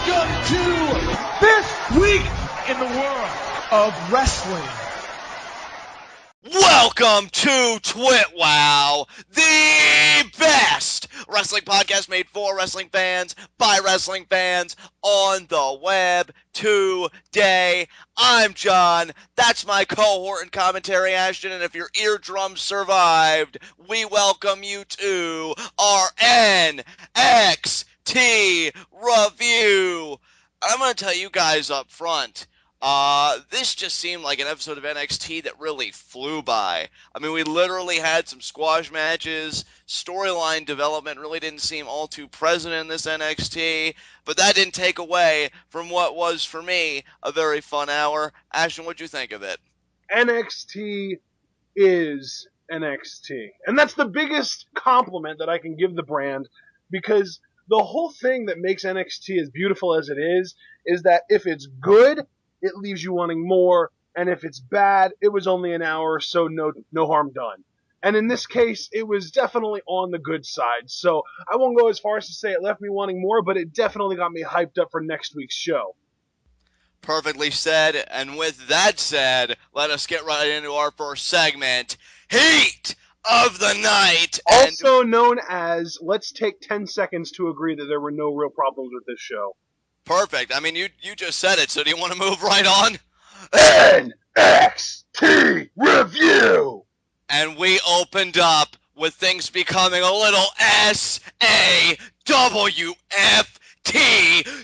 Welcome to this week in the world of wrestling. Welcome to TWitWoW, the best wrestling podcast made for wrestling fans, by wrestling fans, on the web today. I'm John, that's my cohort and commentary, Ashton, and if your eardrums survived, we welcome you to our NXT review. I'm going to tell you guys up front, this just seemed like an episode of NXT that really flew by. I mean, we literally had some squash matches. Storyline development really didn't seem all too present in this NXT, but that didn't take away from what was, for me, a very fun hour. Ashton, what'd you think of it? NXT is NXT. And that's the biggest compliment that I can give the brand, because the whole thing that makes NXT as beautiful as it is that if it's good, it leaves you wanting more, and if it's bad, it was only an hour, so no harm done. And in this case, it was definitely on the good side, so I won't go as far as to say it left me wanting more, but it definitely got me hyped up for next week's show. Perfectly said, and with that said, let us get right into our first segment, Heat of the Night! Also known as, let's take 10 seconds to agree that there were no real problems with this show. Perfect. I mean, you just said it, so do you want to move right on? NXT Review! And we opened up with things becoming a little SAWFT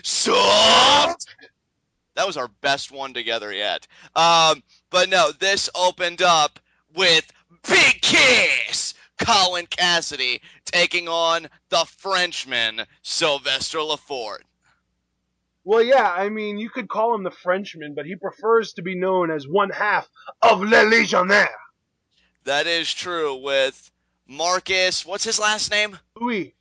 soft. That was our best one together yet. But no, this opened up with Big Kiss! Colin Cassidy taking on the Frenchman, Sylvester Lefort. Well, yeah, I mean, you could call him the Frenchman, but he prefers to be known as one half of Le Legionnaire. That is true with Marcus, what's his last name? Louis.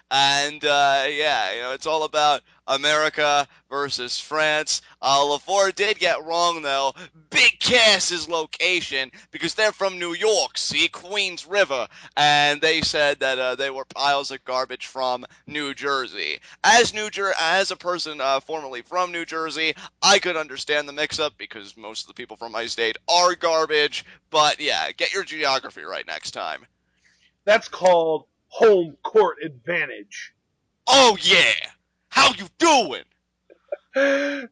And, it's all about America versus France. Lefort did get wrong, though. Big Cass's location, because they're from New York, see, Queens River, and they said that they were piles of garbage from New Jersey. As a person formerly from New Jersey, I could understand the mix-up, because most of the people from my state are garbage, but yeah, get your geography right next time. That's called home court advantage. Oh yeah! How you doing?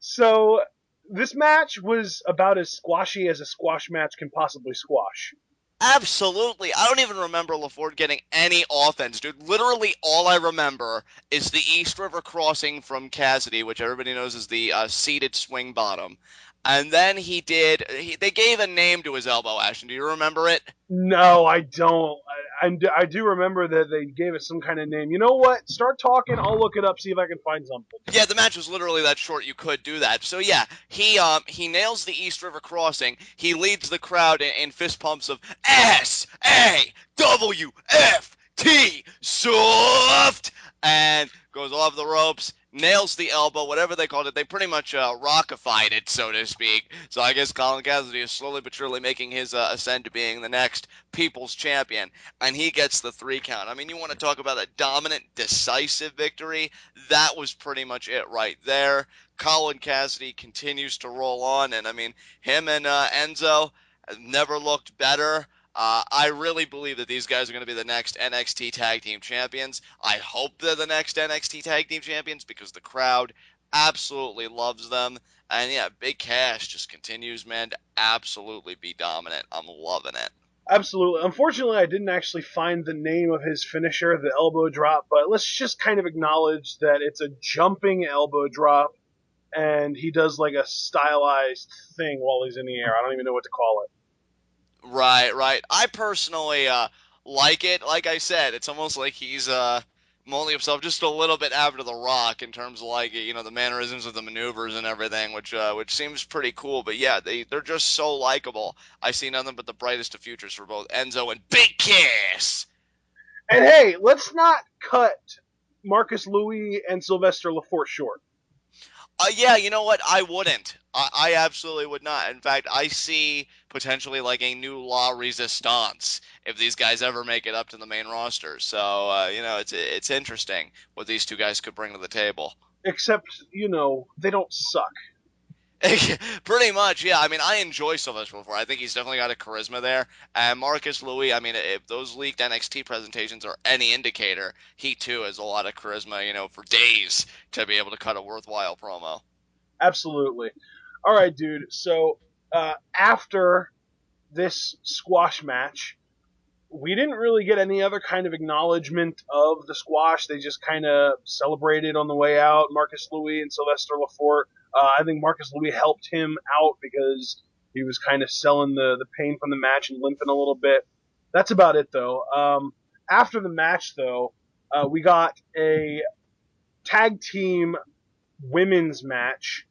So, this match was about as squashy as a squash match can possibly squash. Absolutely. I don't even remember Lefort getting any offense, dude. Literally all I remember is the East River crossing from Cassidy, which everybody knows is the seated swing bottom. And then they gave a name to his elbow, Ashton. Do you remember it? No, I don't. I do remember that they gave it some kind of name. You know what? Start talking. I'll look it up, see if I can find something. Yeah, the match was literally that short. You could do that. So yeah, he nails the East River crossing. He leads the crowd in fist pumps of SAWFT soft, and goes off the ropes. Nails the elbow, whatever they called it. They pretty much rockified it, so to speak. So I guess Colin Cassidy is slowly but surely making his ascent to being the next People's Champion. And he gets the 3 count. I mean, you want to talk about a dominant, decisive victory? That was pretty much it right there. Colin Cassidy continues to roll on. And, I mean, him and Enzo have never looked better. I really believe that these guys are going to be the next NXT Tag Team Champions. I hope they're the next NXT Tag Team Champions because the crowd absolutely loves them. And yeah, Big Cass just continues, man, to absolutely be dominant. I'm loving it. Absolutely. Unfortunately, I didn't actually find the name of his finisher, the elbow drop, but let's just kind of acknowledge that it's a jumping elbow drop, and he does like a stylized thing while he's in the air. I don't even know what to call it. Right. I personally like it. Like I said, it's almost like he's molding himself just a little bit after The Rock in terms of like the mannerisms of the maneuvers and everything, which seems pretty cool. But yeah, they're just so likable. I see nothing but the brightest of futures for both Enzo and Big Kiss. And hey, let's not cut Marcus Louis and Sylvester Lefort short. Yeah, you know what? I wouldn't. I absolutely would not. In fact, I see potentially like a new La Resistance if these guys ever make it up to the main roster. So, it's interesting what these two guys could bring to the table. Except, they don't suck. Pretty much, yeah. I mean, I enjoy Sylvester before. I think he's definitely got a charisma there. And Marcus Louis, I mean, if those leaked NXT presentations are any indicator, he too has a lot of charisma, for days to be able to cut a worthwhile promo. Absolutely. All right, dude. So after this squash match, we didn't really get any other kind of acknowledgement of the squash. They just kind of celebrated on the way out, Marcus Louis and Sylvester Lafort. I think Marcus Louis helped him out because he was kind of selling the pain from the match and limping a little bit. That's about it, though. After the match, though, we got a tag team women's match.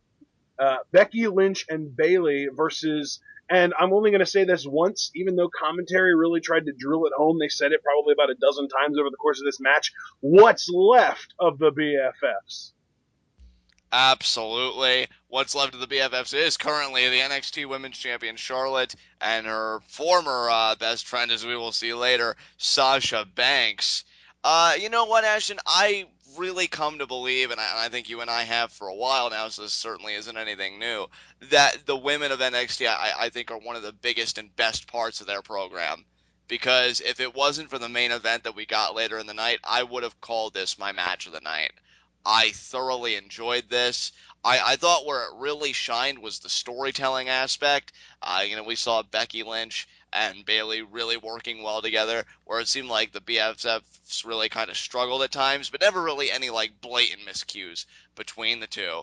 Becky Lynch and Bayley versus, and I'm only going to say this once, even though commentary really tried to drill it home. They said it probably about a dozen times over the course of this match. What's left of the BFFs? Absolutely. What's left of the BFFs is currently the NXT Women's Champion Charlotte and her former best friend, as we will see later, Sasha Banks. You know what, Ashton? I really come to believe, and I think you and I have for a while now, so this certainly isn't anything new, that the women of NXT, I think, are one of the biggest and best parts of their program. Because if it wasn't for the main event that we got later in the night, I would have called this my match of the night. I thoroughly enjoyed this. I thought where it really shined was the storytelling aspect. We saw Becky Lynch and Bayley really working well together, where it seemed like the BFFs really kind of struggled at times, but never really any blatant miscues between the two.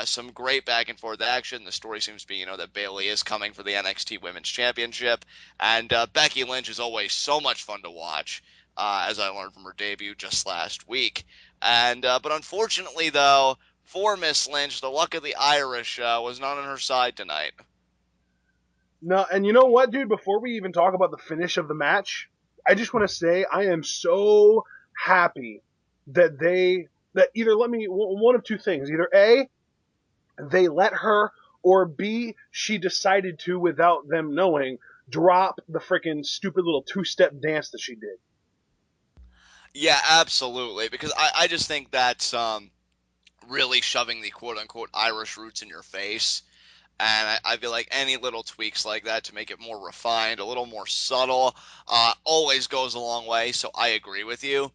Some great back and forth action. The story seems to be, that Bayley is coming for the NXT Women's Championship, and Becky Lynch is always so much fun to watch, as I learned from her debut just last week. And but unfortunately, though, for Miss Lynch, the luck of the Irish was not on her side tonight. No, and you know what, dude? Before we even talk about the finish of the match, I just want to say I am so happy that either let me one of two things: either A, they let her, or B, she decided to, without them knowing, drop the freaking stupid little two-step dance that she did. Yeah, absolutely. Because I just think that's really shoving the quote-unquote Irish roots in your face. And I feel like any little tweaks like that to make it more refined, a little more subtle, always goes a long way. So I agree with you.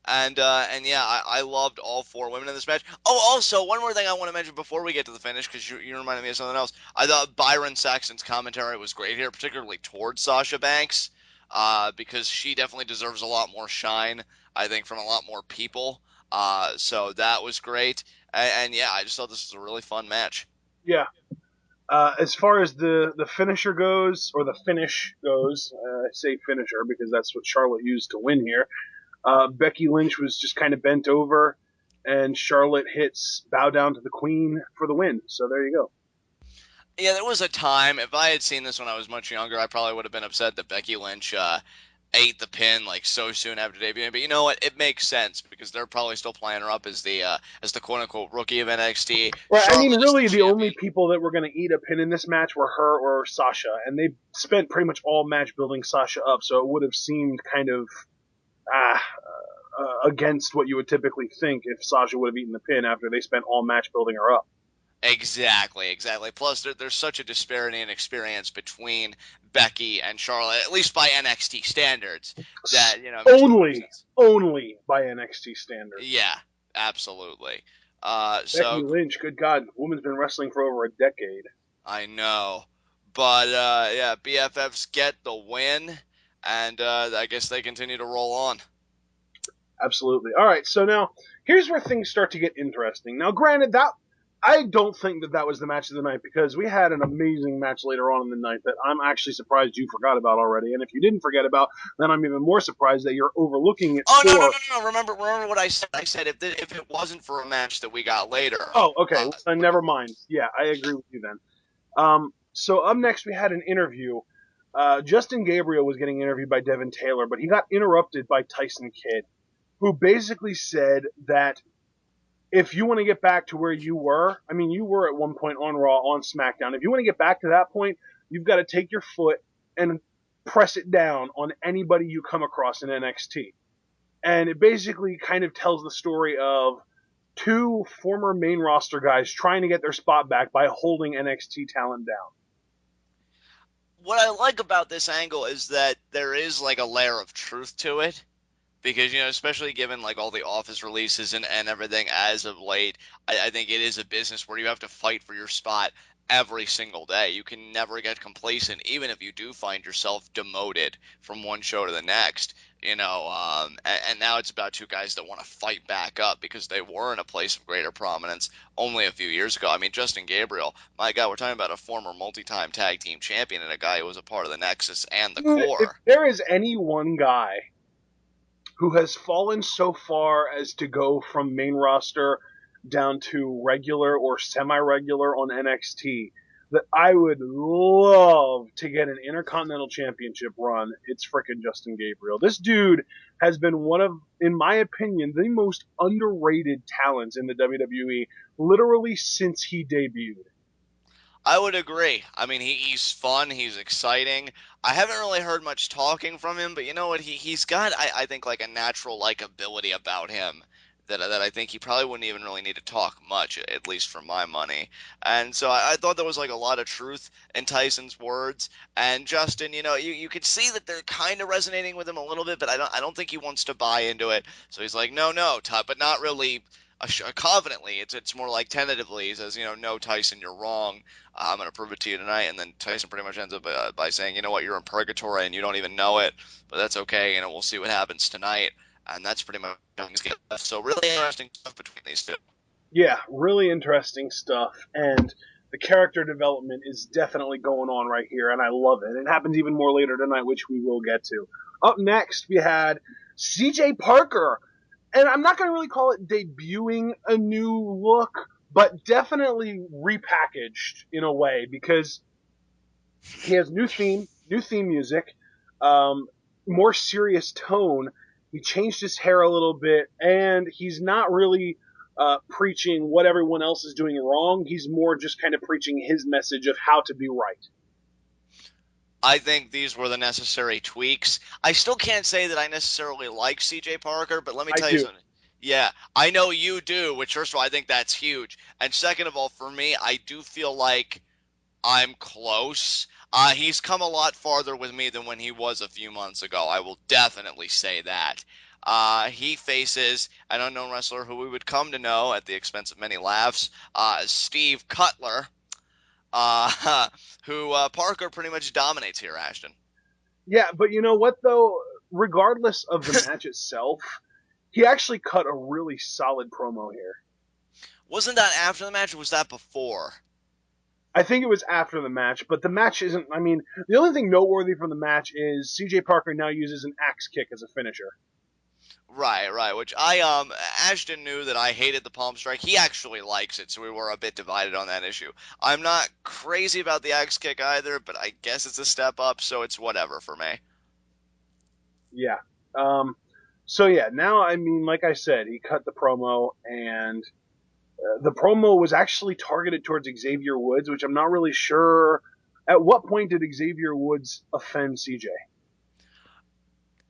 And yeah, I loved all four women in this match. Oh, also, one more thing I want to mention before we get to the finish, because you reminded me of something else. I thought Byron Saxton's commentary was great here, particularly towards Sasha Banks, because she definitely deserves a lot more shine, I think, from a lot more people. So that was great. And yeah, I just thought this was a really fun match. Yeah. As far as the finisher goes, or the finish goes, I say finisher because that's what Charlotte used to win here. Becky Lynch was just kind of bent over, and Charlotte hits Bow Down to the Queen for the win. So there you go. Yeah, there was a time, if I had seen this when I was much younger, I probably would have been upset that Becky Lynch ate the pin so soon after debuting. But you know what? It makes sense because they're probably still playing her up as the quote unquote rookie of NXT. Right. I mean, Charlotte is really, the only champion. people that were going to eat a pin in this match were her or Sasha, and they spent pretty much all match building Sasha up. So it would have seemed kind of against what you would typically think if Sasha would have eaten the pin after they spent all match building her up. Exactly. Plus, there's such a disparity in experience between Becky and Charlotte, at least by NXT standards, that it makes only by NXT standards. Yeah, absolutely. Becky Lynch, good God, woman's been wrestling for over a decade. I know, but yeah, BFFs get the win, and I guess they continue to roll on. Absolutely. All right, so now here's where things start to get interesting. Now, granted, that I don't think that was the match of the night because we had an amazing match later on in the night that I'm actually surprised you forgot about already. And if you didn't forget about, then I'm even more surprised that you're overlooking it. Oh no! Remember what I said? I said if it wasn't for a match that we got later. Oh, okay. Never mind. Yeah, I agree with you then. So up next we had an interview. Justin Gabriel was getting interviewed by Devin Taylor, but he got interrupted by Tyson Kidd, who basically said that if you want to get back to where you were, I mean, you were at one point on Raw, on SmackDown. If you want to get back to that point, you've got to take your foot and press it down on anybody you come across in NXT. And it basically kind of tells the story of two former main roster guys trying to get their spot back by holding NXT talent down. What I like about this angle is that there is like a layer of truth to it. Because, especially given like all the Office releases and everything as of late, I think it is a business where you have to fight for your spot every single day. You can never get complacent, even if you do find yourself demoted from one show to the next. And now it's about two guys that want to fight back up because they were in a place of greater prominence only a few years ago. I mean, Justin Gabriel, my God, we're talking about a former multi-time tag team champion and a guy who was a part of the Nexus and the If Core. there is any one guy who has fallen so far as to go from main roster down to regular or semi-regular on NXT that I would love to get an Intercontinental Championship run, it's frickin' Justin Gabriel. This dude has been one of, in my opinion, the most underrated talents in the WWE literally since he debuted. I would agree. I mean, he's fun. He's exciting. I haven't really heard much talking from him, but you know what? He's got, I think, like a natural likability about him that I think he probably wouldn't even really need to talk much, at least for my money. And so I thought there was like a lot of truth in Tyson's words. And Justin, you could see that they're kind of resonating with him a little bit, but I don't think he wants to buy into it. So he's like, no, Todd, but not really confidently. It's more like tentatively. He says, no, Tyson, you're wrong. I'm going to prove it to you tonight. And then Tyson pretty much ends up by saying, you know what, you're in purgatory and you don't even know it, but that's okay. We'll see what happens tonight. And that's pretty much so really interesting stuff between these two. Yeah, really interesting stuff. And the character development is definitely going on right here, and I love it. It happens even more later tonight, which we will get to. Up next, we had CJ Parker. And I'm not going to really call it debuting a new look, but definitely repackaged in a way because he has new theme music, more serious tone. He changed his hair a little bit, and he's not really preaching what everyone else is doing wrong. He's more just kind of preaching his message of how to be right. I think these were the necessary tweaks. I still can't say that I necessarily like CJ Parker, but let me tell you something. Yeah, I know you do, which first of all, I think that's huge. And second of all, for me, I do feel like I'm close. He's come a lot farther with me than when he was a few months ago. I will definitely say that. He faces an unknown wrestler who we would come to know at the expense of many laughs, Steve Cutler, who Parker pretty much dominates here, Ashton. Yeah, but you know what, though? Regardless of the match itself, he actually cut a really solid promo here. Wasn't that after the match, or was that before? I think it was after the match, but the match isn't. I mean, the only thing noteworthy from the match is CJ Parker now uses an axe kick as a finisher. Right. Which Ashton knew that I hated the palm strike. He actually likes it, so we were a bit divided on that issue. I'm not crazy about the axe kick either, but I guess it's a step up, so it's whatever for me. Yeah. So yeah, now I mean, like I said, he cut the promo, and the promo was actually targeted towards Xavier Woods, which I'm not really sure. At what point did Xavier Woods offend CJ?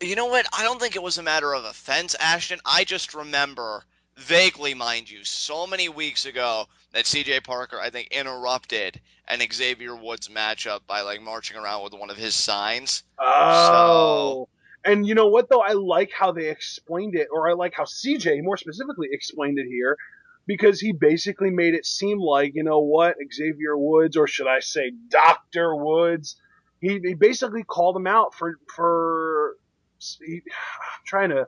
You know what? I don't think it was a matter of offense, Ashton. I just remember, vaguely mind you, so many weeks ago that CJ Parker, I think, interrupted an Xavier Woods matchup by like marching around with one of his signs. Oh. And you know what, though? I like how they explained it, or I like how CJ more specifically explained it here, because he basically made it seem like, you know what, Xavier Woods, or should I say Dr. Woods, he basically called him out for I'm trying to,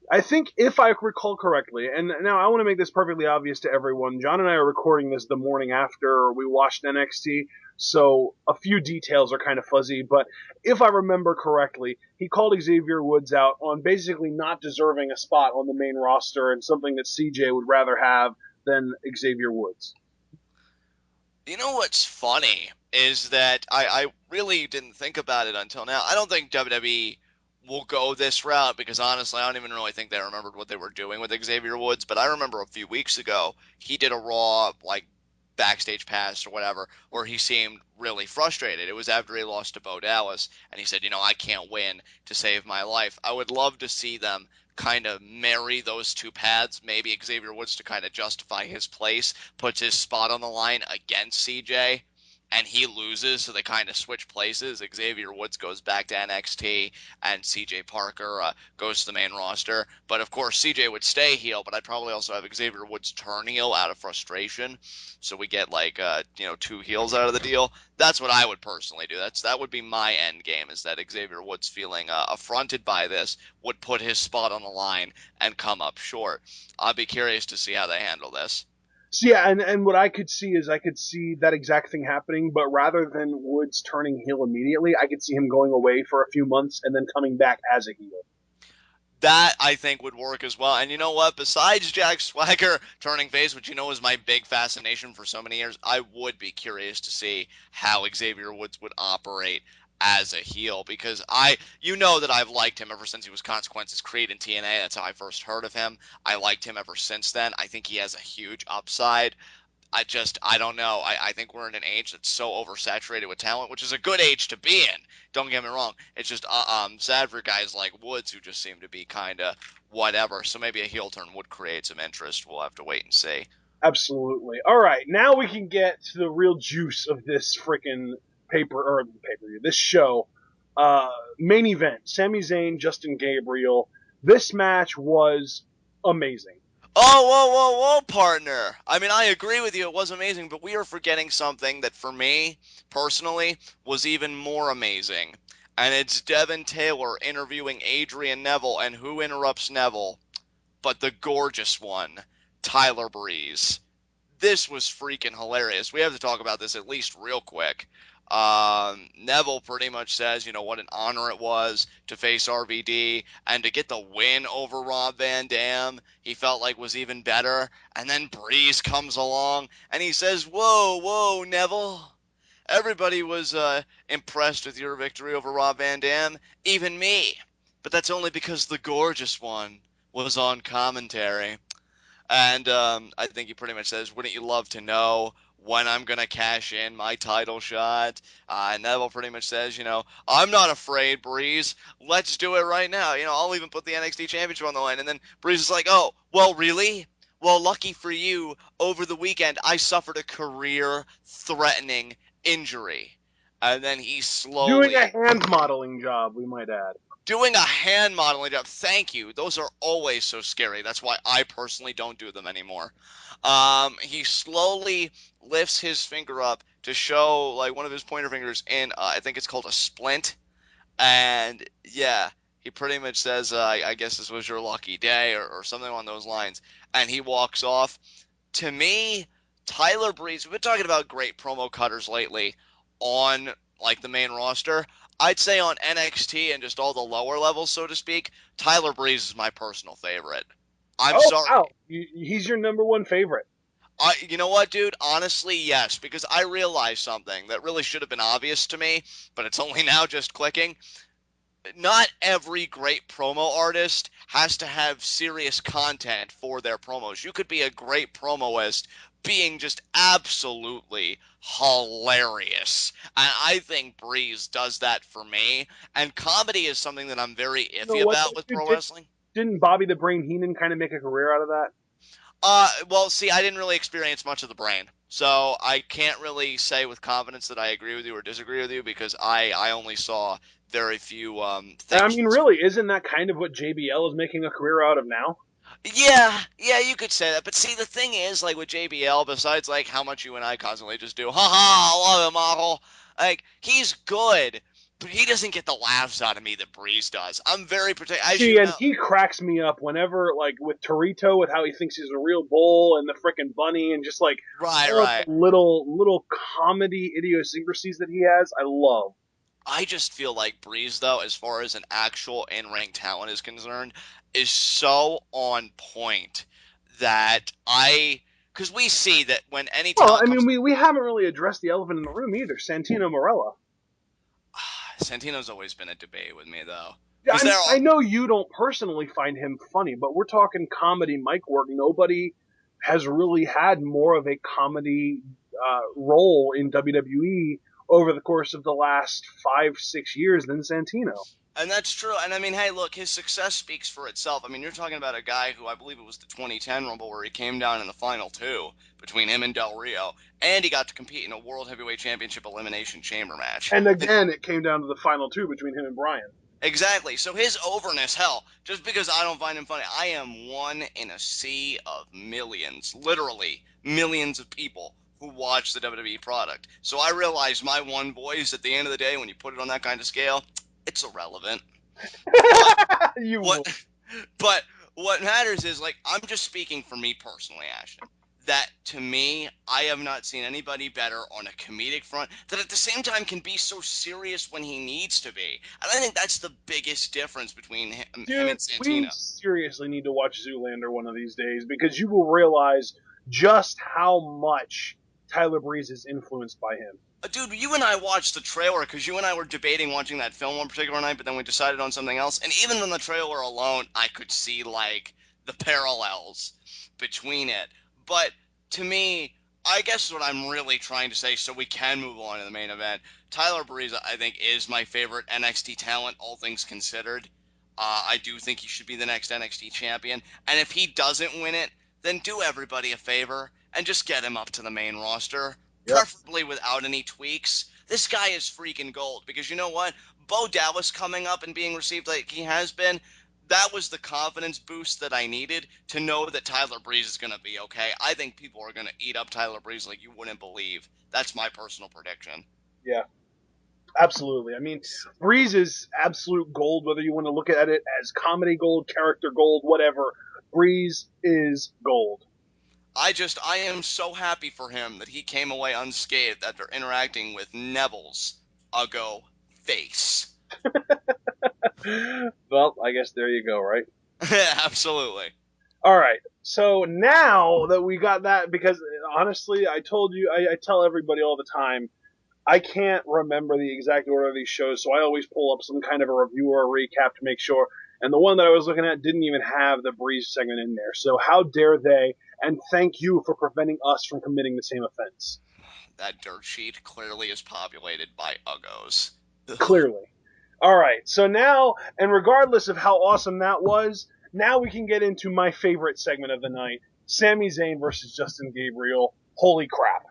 I think if I recall correctly, and now I want to make this perfectly obvious to everyone, John and I are recording this the morning after we watched NXT, so a few details are kind of fuzzy, but if I remember correctly, he called Xavier Woods out on basically not deserving a spot on the main roster and something that CJ would rather have than Xavier Woods. You know what's funny is that I really didn't think about it until now. I don't think WWE will go this route because honestly, I don't even really think they remembered what they were doing with Xavier Woods. But I remember a few weeks ago he did a Raw like backstage pass or whatever, where he seemed really frustrated. It was after he lost to Bo Dallas, and he said, I can't win to save my life. I would love to see them kind of marry those two paths. Maybe Xavier Woods, to kind of justify his place, puts his spot on the line against CJ, and he loses, so they kind of switch places. Xavier Woods goes back to NXT, and CJ Parker goes to the main roster. But of course, CJ would stay heel, but I'd probably also have Xavier Woods turn heel out of frustration, so we get like two heels out of the deal. That's what I would personally do. That would be my end game, is that Xavier Woods, feeling affronted by this, would put his spot on the line and come up short. I'd be curious to see how they handle this. So yeah, and what I could see that exact thing happening, but rather than Woods turning heel immediately, I could see him going away for a few months and then coming back as a heel. That, I think, would work as well. And you know what? Besides Jack Swagger turning face, which is my big fascination for so many years, I would be curious to see how Xavier Woods would operate as a heel, because that I've liked him ever since he was Consequences Creed in TNA. That's how I first heard of him. I liked him ever since then. I think he has a huge upside. I don't know. I think we're in an age that's so oversaturated with talent, which is a good age to be in. Don't get me wrong. It's just sad for guys like Woods, who just seem to be kind of whatever. So maybe a heel turn would create some interest. We'll have to wait and see. Absolutely. All right, now we can get to the real juice of this freaking pay-per-view, this show. Main event: Sami Zayn, Justin Gabriel. This match was amazing. Oh, whoa, partner. I mean, I agree with you. It was amazing, but we are forgetting something that, for me, personally, was even more amazing. And it's Devin Taylor interviewing Adrian Neville, and who interrupts Neville but the gorgeous one, Tyler Breeze. This was freaking hilarious. We have to talk about this at least real quick. Neville pretty much says, what an honor it was to face RVD, and to get the win over Rob Van Dam, he felt like was even better. And then Breeze comes along, and he says, whoa, Neville. Everybody was impressed with your victory over Rob Van Dam, even me. But that's only because the gorgeous one was on commentary. And I think he pretty much says, wouldn't you love to know when I'm going to cash in my title shot? Neville pretty much says, I'm not afraid, Breeze. Let's do it right now. I'll even put the NXT Championship on the line. And then Breeze is like, oh, well, really? Well, lucky for you, over the weekend, I suffered a career-threatening injury. And then he slowly... Doing a hand modeling job, we might add. Doing a hand modeling job. Thank you. Those are always so scary. That's why I personally don't do them anymore. He slowly lifts his finger up to show like one of his pointer fingers in, I think it's called a splint. And yeah, he pretty much says, I guess this was your lucky day, or something along those lines. And he walks off. To me, Tyler Breeze, we've been talking about great promo cutters lately on like the main roster. I'd say on NXT and just all the lower levels, so to speak, Tyler Breeze is my personal favorite. I'm sorry. Wow. He's your number one favorite. You know what, dude? Honestly, yes, because I realized something that really should have been obvious to me, but it's only now just clicking. Not every great promo artist has to have serious content for their promos. You could be a great promoist being just absolutely hilarious. And I think Breeze does that for me. And comedy is something that I'm very iffy about with pro wrestling. Didn't Bobby the Brain Heenan kind of make a career out of that? Well, see, I didn't really experience much of the Brain. So I can't really say with confidence that I agree with you or disagree with you, because I only saw very few things. I mean, really, isn't that kind of what JBL is making a career out of now? Yeah, you could say that. But see, the thing is, like with JBL, besides like how much you and I constantly just do, I love him, model. Like, he's good, but he doesn't get the laughs out of me that Breeze does. I'm very protective. See, and he cracks me up whenever, like, with Torito, with how he thinks he's a real bull, and the frickin' bunny, and just like right. little comedy idiosyncrasies that he has, I love. I just feel like Breeze, though, as far as an actual in-ring talent is concerned, is so on point that because we see that when any talent we haven't really addressed the elephant in the room either, Santino Marella. Santino's always been a debate with me, though. Yeah, I know you don't personally find him funny, but we're talking comedy mic work. Nobody has really had more of a comedy role in WWE over the course of the last 5-6 years than Santino. And that's true. And I mean, hey, look, his success speaks for itself. I mean, you're talking about a guy who I believe it was the 2010 Rumble where he came down in the final two between him and Del Rio, and he got to compete in a World Heavyweight Championship Elimination Chamber match. And again, it came down to the final two between him and Bryan. Exactly. So his overness, hell, just because I don't find him funny, I am one in a sea of millions, literally millions of people who watch the WWE product. So I realize my one voice at the end of the day, when you put it on that kind of scale, it's irrelevant. But but what matters is, like, I'm just speaking for me personally, Ashton. That to me, I have not seen anybody better on a comedic front that at the same time can be so serious when he needs to be. And I think that's the biggest difference between him and Santino. We seriously need to watch Zoolander one of these days because you will realize just how much Tyler Breeze is influenced by him. Dude, you and I watched the trailer because you and I were debating watching that film one particular night, but then we decided on something else. And even in the trailer alone, I could see, like, the parallels between it. But to me, I guess what I'm really trying to say, so we can move on to the main event, Tyler Breeze, I think, is my favorite NXT talent, all things considered. I do think he should be the next NXT champion. And if he doesn't win it, then do everybody a favor and just get him up to the main roster. Yep. Preferably without any tweaks. This guy is freaking gold because you know what? Bo Dallas coming up and being received like he has been, that was the confidence boost that I needed to know that Tyler Breeze is going to be okay. I think people are going to eat up Tyler Breeze like you wouldn't believe. That's my personal prediction. Yeah, absolutely. I mean, Breeze is absolute gold, whether you want to look at it as comedy gold, character gold, whatever. Breeze is gold. I am so happy for him that he came away unscathed after interacting with Neville's Uggo face. Well, I guess there you go, right? Absolutely. All right. So now that we got that, because honestly, I told you, I tell everybody all the time, I can't remember the exact order of these shows, so I always pull up some kind of a review or a recap to make sure. And the one that I was looking at didn't even have the Breeze segment in there. So how dare they? And thank you for preventing us from committing the same offense. That dirt sheet clearly is populated by Uggos. Clearly. All right. So now, and regardless of how awesome that was, now we can get into my favorite segment of the night: Sami Zayn versus Justin Gabriel. Holy crap!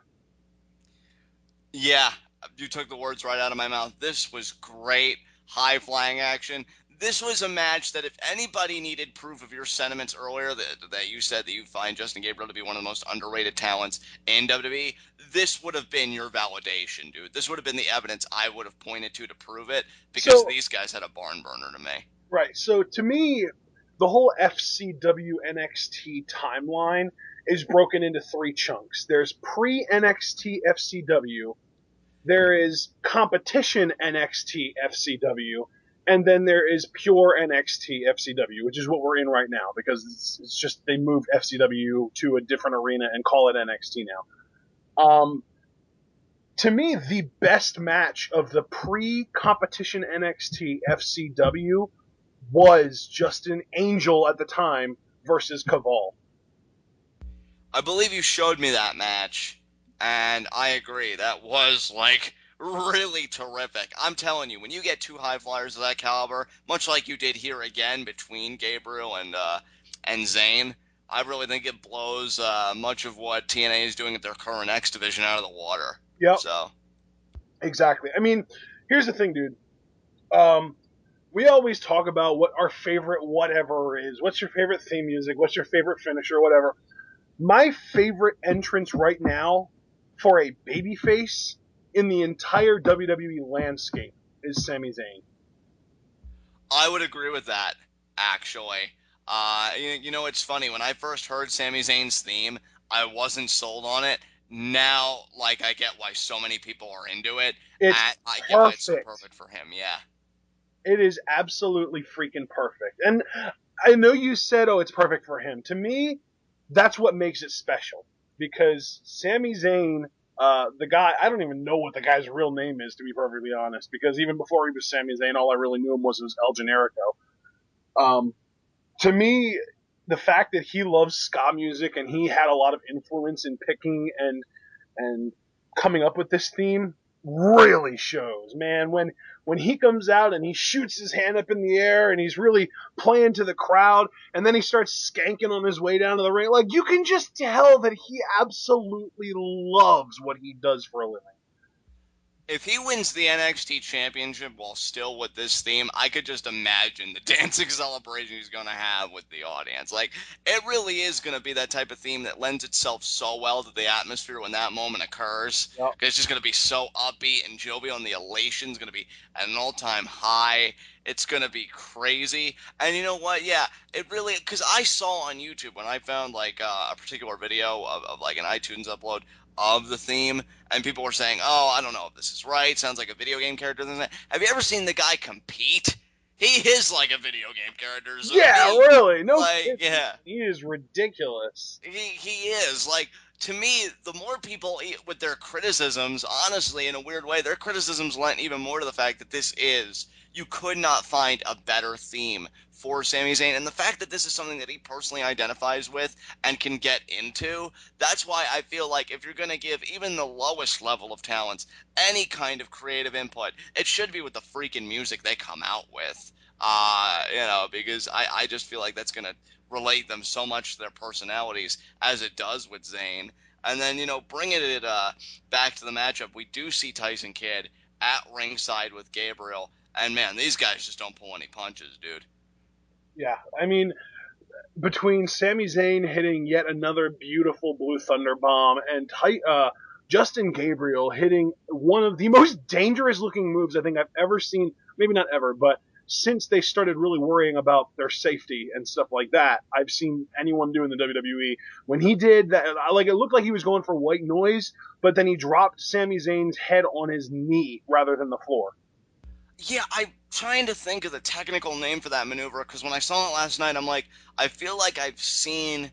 Yeah, you took the words right out of my mouth. This was great, high-flying action. This was a match that if anybody needed proof of your sentiments earlier, that you said that you find Justin Gabriel to be one of the most underrated talents in WWE, this would have been your validation, dude. This would have been the evidence I would have pointed to prove it, because these guys had a barn burner to me. Right, so to me, the whole FCW NXT timeline is broken into three chunks. There's pre-NXT FCW, there is competition NXT FCW, and then there is pure NXT FCW, which is what we're in right now, because it's just they moved FCW to a different arena and call it NXT now. To me, the best match of the pre-competition NXT FCW was Justin Angel at the time versus Caval. I believe you showed me that match, and I agree. That was, like, really terrific. I'm telling you, when you get two high flyers of that caliber, much like you did here again between Gabriel and Zayn, I really think it blows much of what TNA is doing at their current X division out of the water. Yep. So. Exactly. I mean, here's the thing, dude. We always talk about what our favorite whatever is. What's your favorite theme music? What's your favorite finisher? Whatever. My favorite entrance right now for a babyface in the entire WWE landscape is Sami Zayn. I would agree with that, actually. You know, it's funny. When I first heard Sami Zayn's theme, I wasn't sold on it. Now, like, I get why so many people are into it. I get why it's so perfect for him, yeah. It is absolutely freaking perfect. And I know you said, oh, it's perfect for him. To me, that's what makes it special. Because Sami Zayn, the guy, I don't even know what the guy's real name is, to be perfectly honest. Because even before he was Sami Zayn, all I really knew him was El Generico. To me, the fact that he loves ska music and he had a lot of influence in picking and and coming up with this theme really shows, man. When he comes out and he shoots his hand up in the air and he's really playing to the crowd, and then he starts skanking on his way down to the ring, like, you can just tell that he absolutely loves what he does for a living. If he wins the NXT Championship while still with this theme, I could just imagine the dancing celebration he's going to have with the audience. Like, it really is going to be that type of theme that lends itself so well to the atmosphere when that moment occurs. Yep. Because it's just going to be so upbeat and jovial, and the elation's going to be at an all-time high. It's going to be crazy. And you know what? Yeah, it really, because I saw on YouTube when I found, like, a particular video of like, an iTunes upload of the theme, and people were saying, "Oh, I don't know if this is right. Sounds like a video game character." Have you ever seen the guy compete? He is like a video game character. So Yeah, really. No, like, yeah, he is ridiculous. he is like. To me, the more people with their criticisms, honestly, in a weird way, their criticisms lent even more to the fact that you could not find a better theme for Sami Zayn. And the fact that this is something that he personally identifies with and can get into, that's why I feel like if you're going to give even the lowest level of talents any kind of creative input, it should be with the freaking music they come out with. Because I just feel like that's going to relate them so much to their personalities as it does with Zayn. And then, bringing it back to the matchup, we do see Tyson Kidd at ringside with Gabriel. And, man, these guys just don't pull any punches, dude. Yeah, I mean, between Sami Zayn hitting yet another beautiful Blue Thunder bomb and Justin Gabriel hitting one of the most dangerous looking moves I think I've ever seen, maybe not ever, but since they started really worrying about their safety and stuff like that, I've seen anyone do in the WWE. When he did that, like, it looked like he was going for white noise, but then he dropped Sami Zayn's head on his knee rather than the floor. Yeah, I'm trying to think of the technical name for that maneuver, because when I saw it last night, I'm like, I feel like I've seen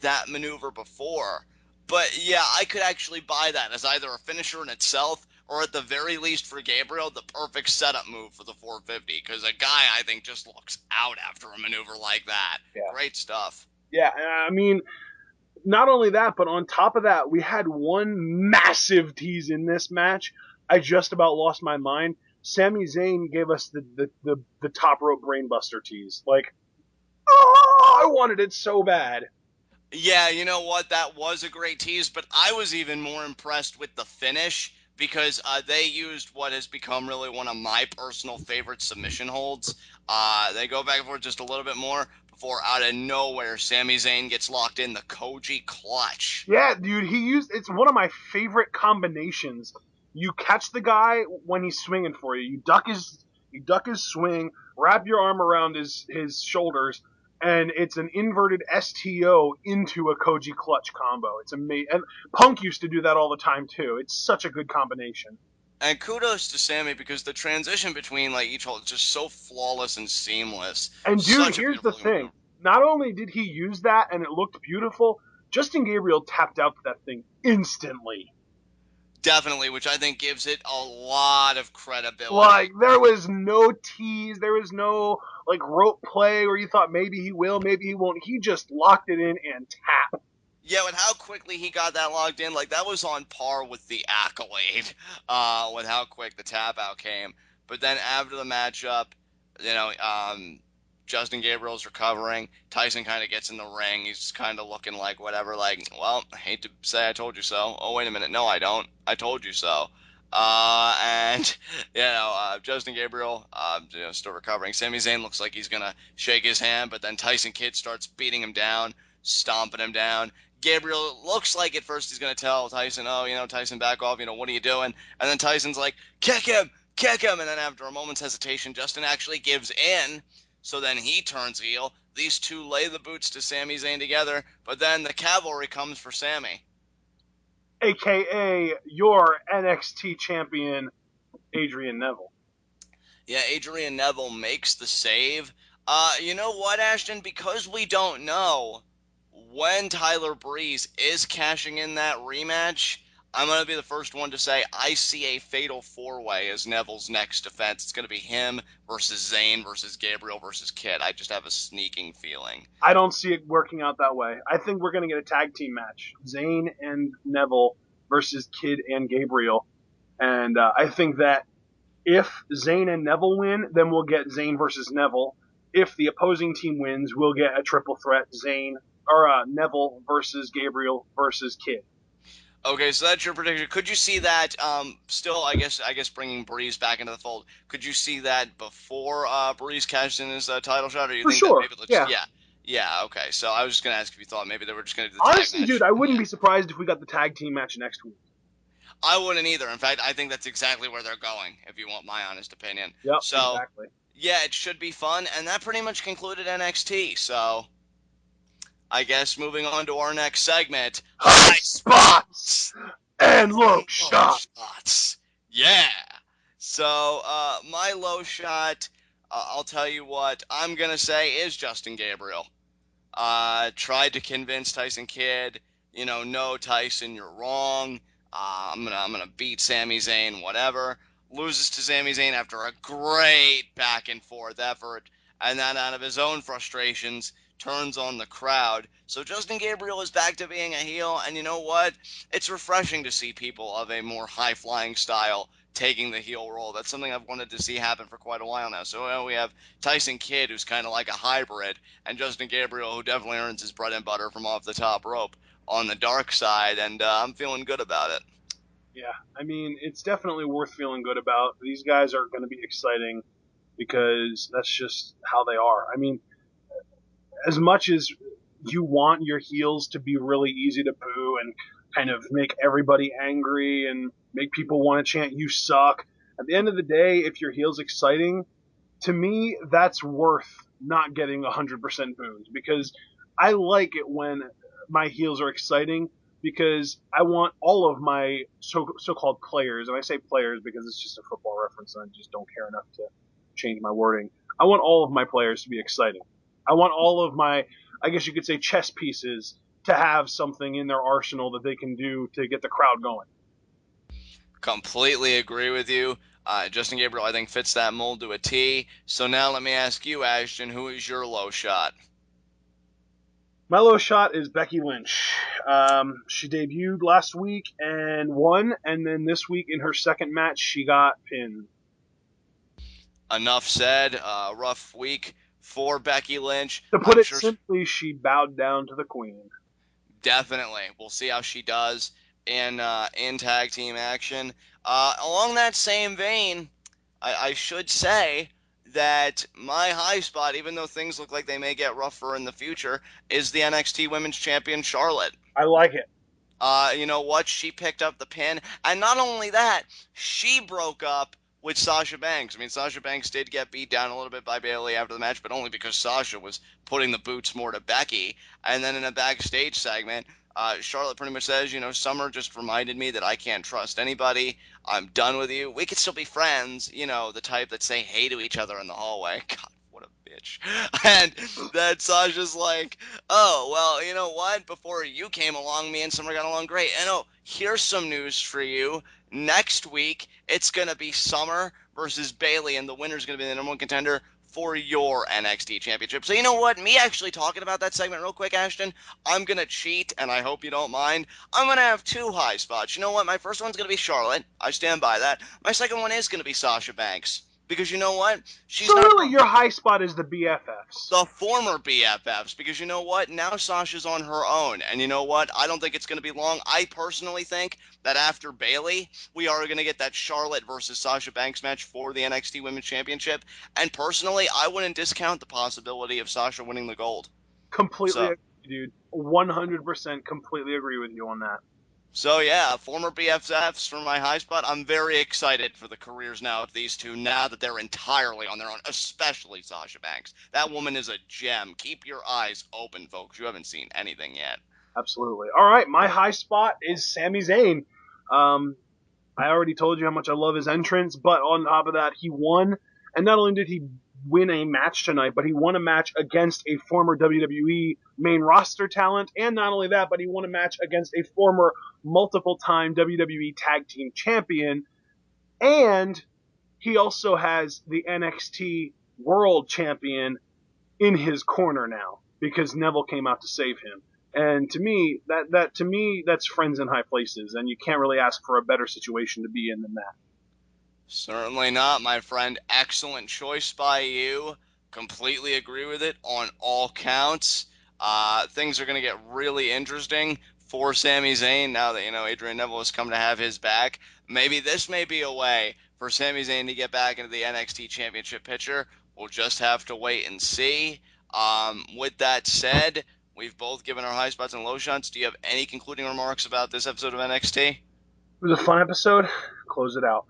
that maneuver before. But yeah, I could actually buy that as either a finisher in itself, or at the very least for Gabriel, the perfect setup move for the 450, because a guy, I think, just looks out after a maneuver like that. Yeah. Great stuff. Yeah, I mean, not only that, but on top of that, we had one massive tease in this match. I just about lost my mind. Sami Zayn gave us the top rope brainbuster tease. Like, oh, I wanted it so bad. Yeah, you know what? That was a great tease, but I was even more impressed with the finish because they used what has become really one of my personal favorite submission holds. They go back and forth just a little bit more before out of nowhere, Sami Zayn gets locked in the Koji clutch. Yeah, dude, it's one of my favorite combinations. You catch the guy when he's swinging for you. You duck his swing, wrap your arm around his shoulders, and it's an inverted STO into a Koji clutch combo. It's amazing. And Punk used to do that all the time too. It's such a good combination. And kudos to Sami because the transition between like each hold is just so flawless and seamless. And dude, Such a here's the beautiful thing. Not only did he use that and it looked beautiful, Justin Gabriel tapped out to that thing instantly. Definitely, which I think gives it a lot of credibility. Like, there was no tease, there was no, like, rope play where you thought maybe he will, maybe he won't. He just locked it in and tapped. Yeah, with how quickly he got that logged in, like, that was on par with the accolade, with how quick the tap out came. But then after the matchup, Justin Gabriel's recovering. Tyson kind of gets in the ring. He's kind of looking like whatever, like, well, I hate to say I told you so. Oh, wait a minute. No, I don't. I told you so. And Justin Gabriel, still recovering. Sami Zayn looks like he's going to shake his hand, but then Tyson Kidd starts beating him down, stomping him down. Gabriel looks like at first he's going to tell Tyson, Tyson, back off, what are you doing? And then Tyson's like, kick him. And then after a moment's hesitation, Justin actually gives in. So then he turns heel. These two lay the boots to Sami Zayn together, but then the cavalry comes for Sami. AKA your NXT champion, Adrian Neville. Yeah, Adrian Neville makes the save. You know what, Ashton? Because we don't know when Tyler Breeze is cashing in that rematch, I'm going to be the first one to say I see a fatal four-way as Neville's next defense. It's going to be him versus Zayn versus Gabriel versus Kidd. I just have a sneaking feeling. I don't see it working out that way. I think we're going to get a tag team match. Zayn and Neville versus Kid and Gabriel. And I think that if Zayn and Neville win, then we'll get Zayn versus Neville. If the opposing team wins, we'll get a triple threat Neville versus Gabriel versus Kid. Okay, so that's your prediction. Could you see that? Still, I guess bringing Breeze back into the fold. Could you see that before Breeze cashed in his title shot, or you For think sure. that maybe yeah. Okay, so I was just gonna ask if you thought maybe they were just gonna do the Honestly, tag match. dude, I wouldn't be surprised if we got the tag team match next week. I wouldn't either. In fact, I think that's exactly where they're going, if you want my honest opinion. Yep, So, exactly. yeah, it should be fun, and that pretty much concluded NXT. So, I guess moving on to our next segment, High spots and low shots. Yeah. So, my low shot, I'll tell you what I'm gonna say is Justin Gabriel. Tried to convince Tyson Kidd, no, Tyson, you're wrong. I'm gonna beat Sami Zayn, whatever. Loses to Sami Zayn after a great back and forth effort, and then out of his own frustrations, turns on the crowd. So Justin Gabriel is back to being a heel, and you know what? It's refreshing to see people of a more high-flying style taking the heel role. That's something I've wanted to see happen for quite a while now. So we have Tyson Kidd, who's kind of like a hybrid, and Justin Gabriel, who definitely earns his bread and butter from off the top rope on the dark side, and I'm feeling good about it. Yeah, I mean, it's definitely worth feeling good about. These guys are going to be exciting because that's just how they are. I mean, as much as you want your heels to be really easy to boo and kind of make everybody angry and make people want to chant "you suck," at the end of the day, if your heel's exciting, to me, that's worth not getting 100% boos, because I like it when my heels are exciting, because I want all of my so-called players, and I say players because it's just a football reference and I just don't care enough to change my wording. I want all of my players to be exciting. I want all of my, I guess you could say, chess pieces to have something in their arsenal that they can do to get the crowd going. Completely agree with you. Justin Gabriel, I think, fits that mold to a T. So now let me ask you, Ashton, who is your low shot? My low shot is Becky Lynch. She debuted last week and won, and then this week in her second match, she got pinned. Enough said. Rough week for Becky Lynch. To put it simply, she bowed down to the queen. Definitely. We'll see how she does in tag team action. Along that same vein, I should say that my high spot, even though things look like they may get rougher in the future, is the NXT Women's Champion Charlotte. I like it. You know what? She picked up the pin, and not only that, she broke up with Sasha Banks. I mean, Sasha Banks did get beat down a little bit by Bayley after the match, but only because Sasha was putting the boots more to Becky. And then in a backstage segment, Charlotte pretty much says, Summer just reminded me that I can't trust anybody. I'm done with you. We could still be friends, the type that say hey to each other in the hallway. God, what a bitch. And then Sasha's like, oh, well, you know what? Before you came along, me and Summer got along great. And here's some news for you. Next week, it's going to be Summer versus Bayley, and the winner's going to be the number one contender for your NXT championship. So you know what? Me actually talking about that segment real quick, Ashton, I'm going to cheat, and I hope you don't mind. I'm going to have two high spots. You know what? My first one's going to be Charlotte. I stand by that. My second one is going to be Sasha Banks. Because you know what? So really, your high spot is the BFFs. The former BFFs. Because you know what? Now Sasha's on her own. And you know what? I don't think it's going to be long. I personally think that after Bayley, we are going to get that Charlotte versus Sasha Banks match for the NXT Women's Championship. And personally, I wouldn't discount the possibility of Sasha winning the gold. Completely agree, dude. 100% completely agree with you on that. So yeah, former BFFs for my high spot. I'm very excited for the careers now of these two, now that they're entirely on their own, especially Sasha Banks. That woman is a gem. Keep your eyes open, folks. You haven't seen anything yet. Absolutely. All right, my high spot is Sami Zayn. I already told you how much I love his entrance, but on top of that, he won. And not only did he win a match tonight, but he won a match against a former WWE main roster talent. And not only that, but he won a match against a former multiple-time WWE Tag Team Champion. And he also has the NXT World Champion in his corner now, because Neville came out to save him. And to me, that's friends in high places, and you can't really ask for a better situation to be in than that. Certainly not, my friend. Excellent choice by you. Completely agree with it on all counts. Things are going to get really interesting for Sami Zayn now that, Adrian Neville has come to have his back. Maybe this may be a way for Sami Zayn to get back into the NXT Championship picture. We'll just have to wait and see. With that said, we've both given our high spots and low shots. Do you have any concluding remarks about this episode of NXT? It was a fun episode. Close it out.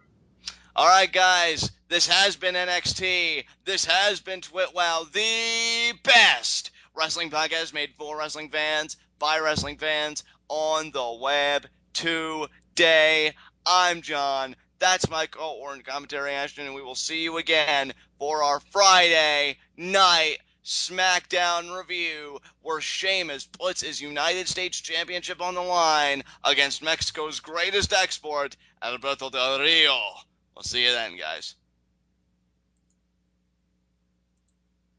All right, guys, this has been NXT. This has been TWitWoW, the best wrestling podcast made for wrestling fans, by wrestling fans, on the web today. I'm John. That's my co-ordinate commentary, Ashton, and we will see you again for our Friday night SmackDown review, where Sheamus puts his United States Championship on the line against Mexico's greatest export, Alberto Del Rio. We'll see you then, guys.